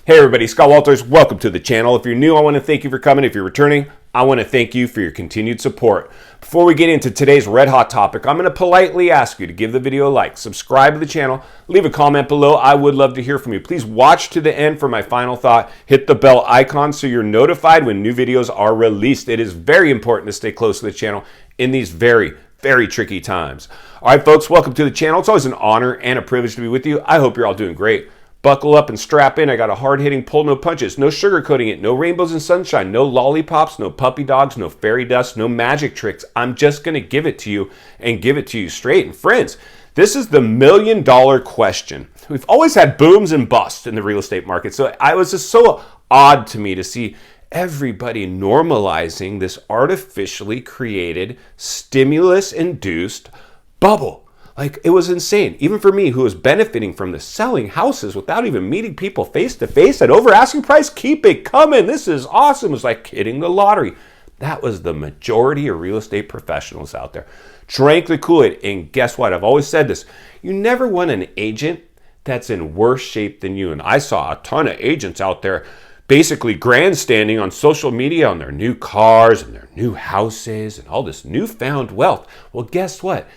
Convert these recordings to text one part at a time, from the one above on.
Hey everybody, Scott Walters, welcome to the channel. If you're new, I want to thank you for coming. If you're returning, I want to thank you for your continued support. Before we get into today's red hot topic, I'm going to politely ask you to give the video a like, subscribe to the channel, leave a comment below. I would love to hear from you. Please watch to the end for my final thought. Hit the bell icon so you're notified when new videos are released. It is very important to stay close to the channel in these very tricky times. All right, folks, welcome to the channel. It's always an honor and a privilege to be with you. I hope you're all doing great. Buckle up and strap in. I got a hard-hitting pull, no punches, no sugarcoating it, no rainbows and sunshine, no lollipops, no puppy dogs, no fairy dust, no magic tricks. I'm just going to give it to you and give it to you straight. And friends, this is the million-dollar question. We've always had booms and busts in the real estate market. So it was just so odd to me to see everybody normalizing this artificially created, stimulus-induced bubble. Like, it was insane. Even for me, who was benefiting from the selling houses without even meeting people face to face at over asking price, keep it coming. This is awesome. It was like hitting the lottery. That was the majority of real estate professionals out there. Drank the Kool-Aid. And guess what? I've always said this. You never want an agent that's in worse shape than you. And I saw a ton of agents out there basically grandstanding on social media on their new cars and their new houses and all this newfound wealth. Well, guess what?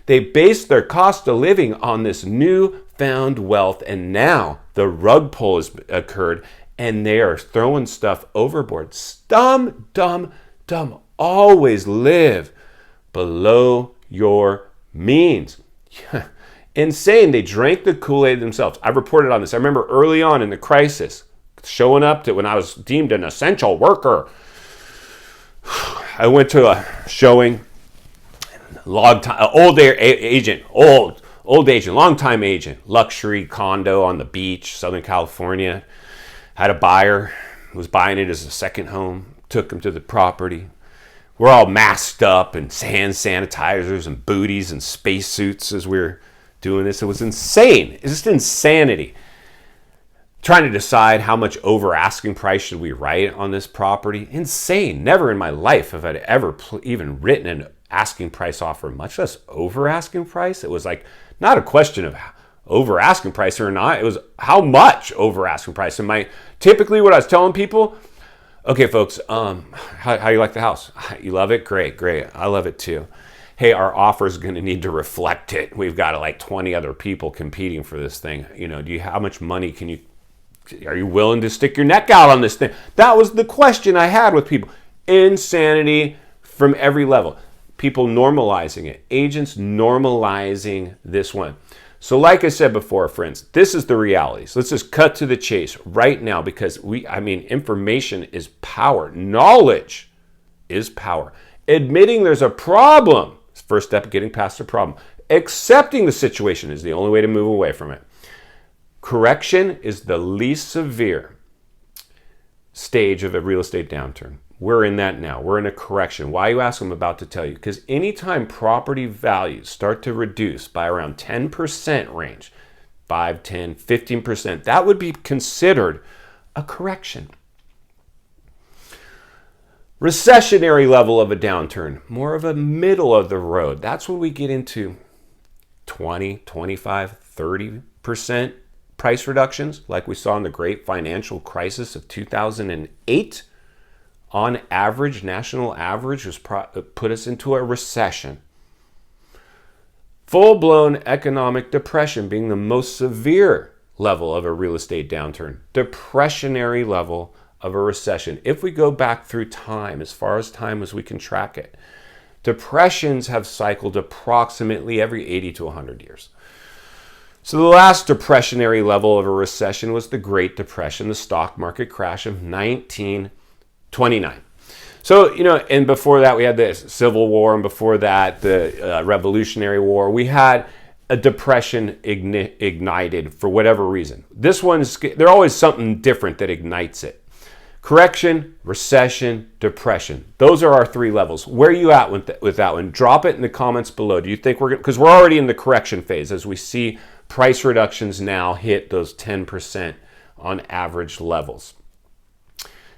They based their cost of living on this newfound wealth, and now the rug pull has occurred, and they are throwing stuff overboard. Dumb. Always live below your means. Insane. They drank the Kool-Aid themselves. I've reported on this. I remember early on in the crisis, showing up to when I was deemed an essential worker. I went to a showing. Long time agent, luxury condo on the beach, Southern California. Had a buyer, was buying it as a second home, took him to the property. We're all masked up and hand sanitizers and booties and spacesuits as we were doing this. It was insane. It's just insanity. Trying to decide how much over asking price should we write on this property. Insane. Never in my life have I ever even written an asking price offer, much less over asking price. It was like not a question of over asking price or not. It was how much over asking price. And typically what I was telling people, okay, folks, how you like the house? You love it? Great. I love it too. Hey, our offer is going to need to reflect it. We've got like 20 other people competing for this thing. You know, how much money are you willing to stick your neck out on this thing? That was the question I had with people. Insanity from every level. People normalizing it. Agents normalizing this one. So like I said before, friends, this is the reality. So let's just cut to the chase right now, because information is power. Knowledge is power. Admitting there's a problem is the first step of getting past the problem. Accepting the situation is the only way to move away from it. Correction is the least severe stage of a real estate downturn. We're in that now. We're in a correction. Why, you ask? I'm about to tell you. Because anytime property values start to reduce by around 10% range, 5, 10, 15%, that would be considered a correction. Recessionary level of a downturn, more of a middle of the road. That's when we get into 20, 25, 30% price reductions, like we saw in the great financial crisis of 2008. On average, national average put us into a recession. Full-blown economic depression being the most severe level of a real estate downturn. Depressionary level of a recession. If we go back through time, as far as time as we can track it, depressions have cycled approximately every 80 to 100 years. So the last depressionary level of a recession was the Great Depression, the stock market crash of 1929. So, and before that we had the Civil War, and before that the Revolutionary War. We had a depression ignited for whatever reason. This one's, there's always something different that ignites it. Correction, recession, depression. Those are our three levels. Where are you at with that one? Drop it in the comments below. Do you think because we're already in the correction phase as we see price reductions now hit those 10% on average levels.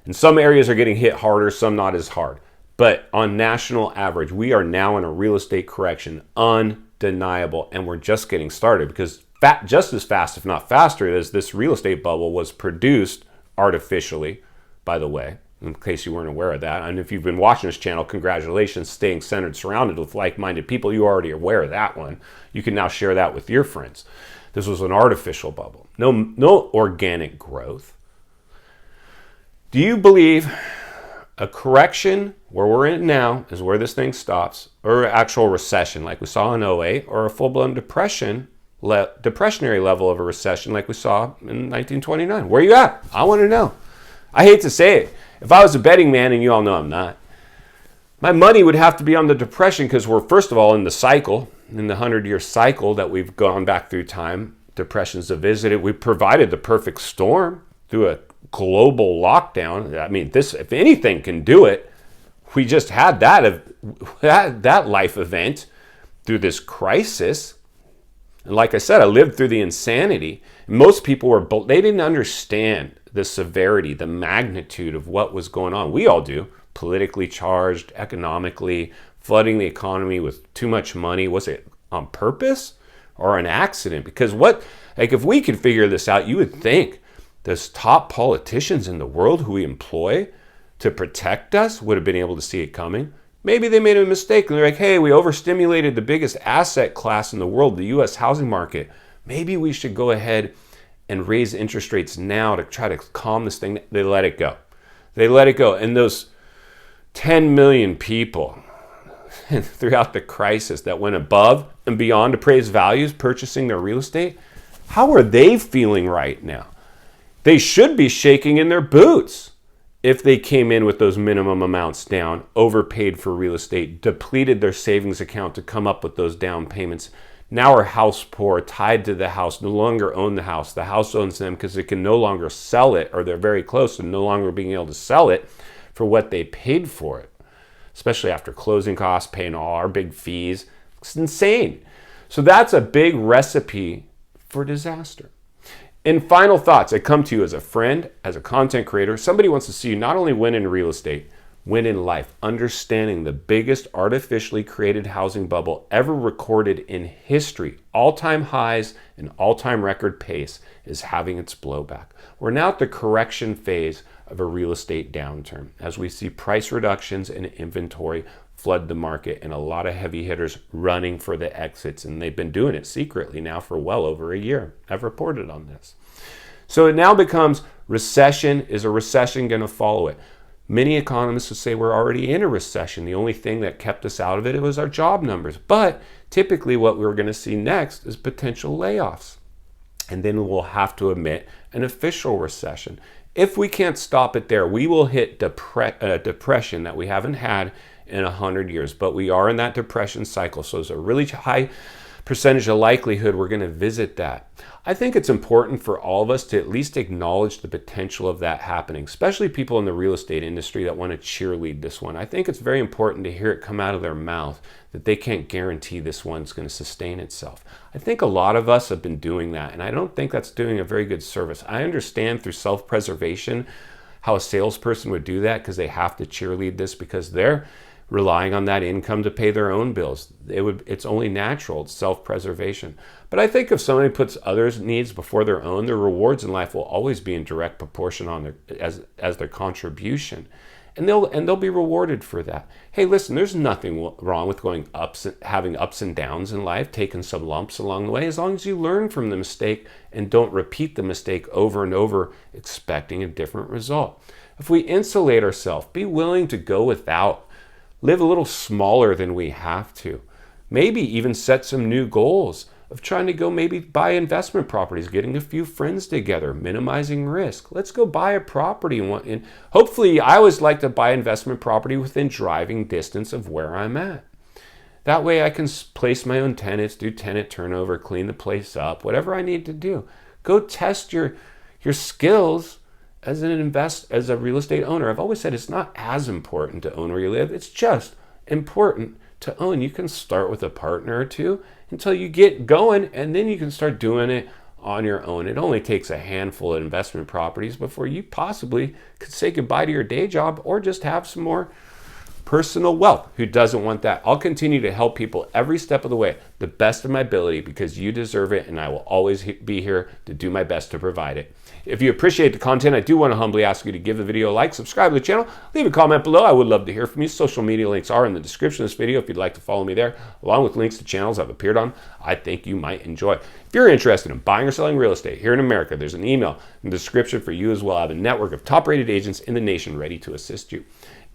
And some areas are getting hit harder, some not as hard. But on national average, we are now in a real estate correction, undeniable, and we're just getting started because just as fast, if not faster, as this real estate bubble was produced artificially, by the way, in case you weren't aware of that. And if you've been watching this channel, congratulations, staying centered, surrounded with like-minded people. You already are aware of that one. You can now share that with your friends. This was an artificial bubble. No organic growth. Do you believe a correction where we're in now is where this thing stops, or an actual recession like we saw in 08, or a full-blown depressionary level of a recession like we saw in 1929? Where are you at? I want to know. I hate to say it. If I was a betting man, and you all know I'm not, my money would have to be on the depression, because we're, first of all, in the cycle, in the 100-year cycle that we've gone back through time. Depressions have visited. We provided the perfect storm through a global lockdown. I mean, this, if anything can do it, we just had that life event through this crisis. And like I said, I lived through the insanity. Most people they didn't understand the severity, the magnitude of what was going on. We all do. Politically charged, economically, flooding the economy with too much money. Was it on purpose or an accident? Because if we could figure this out, you would think those top politicians in the world who we employ to protect us would have been able to see it coming. Maybe they made a mistake and they're like, hey, we overstimulated the biggest asset class in the world, the U.S. housing market. Maybe we should go ahead and raise interest rates now to try to calm this thing. They let it go. They let it go. And those 10 million people throughout the crisis that went above and beyond appraised values purchasing their real estate, how are they feeling right now? They should be shaking in their boots if they came in with those minimum amounts down, overpaid for real estate, depleted their savings account to come up with those down payments. Now are house poor, tied to the house, no longer own the house. The house owns them because they can no longer sell it, or they're very close to no longer being able to sell it for what they paid for it, especially after closing costs, paying all our big fees. It's insane. So that's a big recipe for disaster. In final thoughts, I come to you as a friend, as a content creator. Somebody wants to see you not only win in real estate, win in life, understanding the biggest artificially created housing bubble ever recorded in history, all-time highs and all-time record pace, is having its blowback. We're now at the correction phase of a real estate downturn as we see price reductions and inventory flood the market and a lot of heavy hitters running for the exits. And they've been doing it secretly now for well over a year. I've reported on this. So it now becomes recession. Is a recession going to follow it? Many economists would say we're already in a recession. The only thing that kept us out of it was our job numbers. But typically what we're going to see next is potential layoffs. And then we'll have to admit an official recession. If we can't stop it there, we will hit a depression that we haven't had in 100 years. But we are in that depression cycle. So there's a really high percentage of likelihood we're going to visit that. I think it's important for all of us to at least acknowledge the potential of that happening, especially people in the real estate industry that want to cheerlead this one. I think it's very important to hear it come out of their mouth that they can't guarantee this one's going to sustain itself. I think a lot of us have been doing that, and I don't think that's doing a very good service. I understand through self-preservation how a salesperson would do that because they have to cheerlead this because they're relying on that income to pay their own bills. It's only natural. It's self-preservation. But I think if somebody puts others' needs before their own, their rewards in life will always be in direct proportion on as their contribution, and they'll be rewarded for that. Hey, listen, there's nothing wrong with having ups and downs in life, taking some lumps along the way, as long as you learn from the mistake and don't repeat the mistake over and over, expecting a different result. If we insulate ourselves, be willing to go without. Live a little smaller than we have to. Maybe even set some new goals of trying to go maybe buy investment properties, getting a few friends together, minimizing risk. Let's go buy a property. And hopefully, I always like to buy investment property within driving distance of where I'm at. That way I can place my own tenants, do tenant turnover, clean the place up, whatever I need to do. Go test your skills as a real estate owner. I've always said it's not as important to own where you live. It's just important to own. You can start with a partner or two until you get going, and then you can start doing it on your own. It only takes a handful of investment properties before you possibly could say goodbye to your day job or just have some more personal wealth. Who doesn't want that? I'll continue to help people every step of the way, the best of my ability, because you deserve it, and I will always be here to do my best to provide it. If you appreciate the content, I do want to humbly ask you to give the video a like, subscribe to the channel, leave a comment below. I would love to hear from you. Social media links are in the description of this video if you'd like to follow me there, along with links to channels I've appeared on I think you might enjoy. If you're interested in buying or selling real estate here in America, there's an email in the description for you as well. I have a network of top-rated agents in the nation ready to assist you.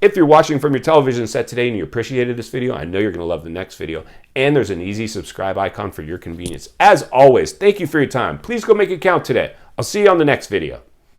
If you're watching from your television set today and you appreciated this video, I know you're going to love the next video. And there's an easy subscribe icon for your convenience. As always, thank you for your time. Please go make it count today. I'll see you on the next video.